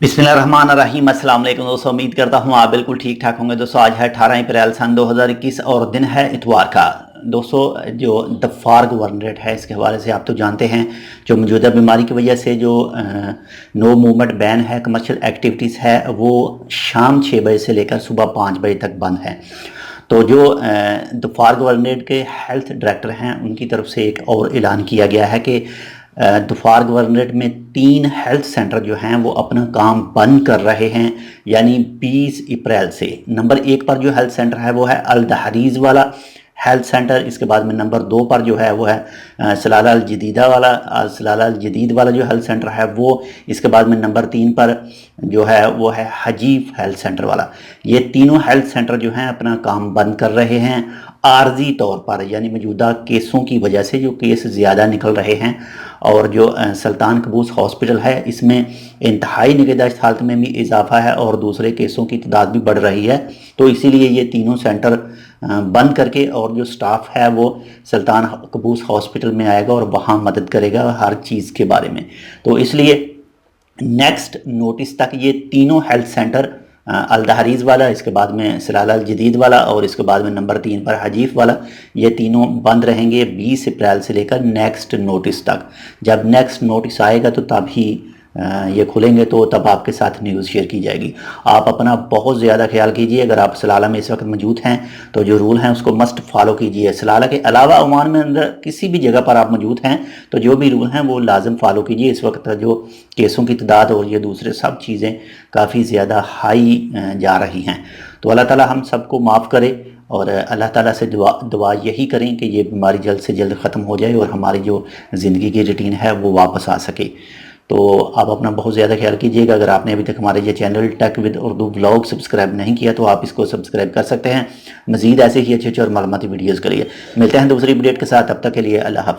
बिस्मिल्लाहिर्रहमानिर्रहीम। अस्सलाम वालेकुम दोस्तों, उम्मीद करता हूँ आप बिल्कुल ठीक ठाक होंगे। दोस्तों आज है 18 अप्रैल सन 2021 और दिन है इतवार का। दोस्तों जो दफार गवर्नरेट है, इसके हवाले से आप तो जानते हैं जो मौजूदा बीमारी की वजह से जो नो मूवमेंट बैन है, कमर्शियल एक्टिविटीज़ है, वो शाम 6 बजे से लेकर सुबह 5 बजे तक बंद है। तो जो दफार गवर्नरेट के हेल्थ डायरेक्टर हैं, उनकी तरफ से एक और ऐलान किया गया है कि दफार गवर्नरेट में 3 हेल्थ सेंटर जो हैं वो अपना काम बंद कर रहे हैं, यानी 20 अप्रैल से। नंबर 1 पर जो हेल्थ सेंटर है वो है अल दहरीज़ वाला हेल्थ सेंटर। इसके बाद में नंबर 2 पर जो है वो है सलाला अल जदीद वाला जो हेल्थ सेंटर है वो। इसके बाद में नंबर 3 पर जो है वो है हजीफ हेल्थ सेंटर वाला। ये तीनों हेल्थ सेंटर जो हैं अपना काम बंद कर रहे हैं आर्जी तौर पर, यानी मौजूदा केसों की वजह से जो केस ज़्यादा निकल रहे हैं। और जो सुल्तान कबूस हॉस्पिटल है, इसमें इंतहाई निगहदाश्त हालत में भी इजाफा है और दूसरे केसों की तादाद भी बढ़ रही है। तो इसीलिए ये तीनों सेंटर बंद करके और जो स्टाफ है वो सुल्तान कबूस हॉस्पिटल में आएगा और वहाँ मदद करेगा हर चीज़ के बारे में। तो इसलिए नेक्स्ट नोटिस तक ये तीनों हेल्थ सेंटर अल दहरीज़ वाला, इसके बाद में सलाला अल जदीद वाला और इसके बाद में नंबर 3 पर हजीफ वाला, ये तीनों बंद रहेंगे 20 अप्रैल से लेकर नेक्स्ट नोटिस तक। जब नेक्स्ट नोटिस आएगा तो तब ही ये खुलेंगे, तो तब आपके साथ न्यूज़ शेयर की जाएगी। आप अपना बहुत ज़्यादा ख्याल कीजिए। अगर आप सलाला में इस वक्त मौजूद हैं तो जो रूल हैं उसको मस्ट फॉलो कीजिए। सलाला के अलावा ओमान में अंदर किसी भी जगह पर आप मौजूद हैं तो जो भी रूल हैं वो लाजम फॉलो कीजिए। इस वक्त जो केसों की तादाद और ये दूसरे सब चीज़ें काफ़ी ज़्यादा हाई जा रही हैं। तो अल्लाह ताला हम सबको माफ़ करे और अल्लाह ताला से दुआ यही करें कि ये बीमारी जल्द से जल्द ख़त्म हो जाए और हमारी जो ज़िंदगी की रूटीन है वो वापस आ सके। तो आप अपना बहुत ज़्यादा ख्याल कीजिएगा। अगर आपने अभी तक हमारे ये channel tech with Urdu blog subscribe नहीं किया तो आप इसको सब्सक्राइब कर सकते हैं। मज़ीद ऐसे ही अच्छे और मालूमाती वीडियोज़ के लिए मिलते हैं दूसरी अपडेट के साथ। तब तक के लिए अल्लाह हाफ़िज़।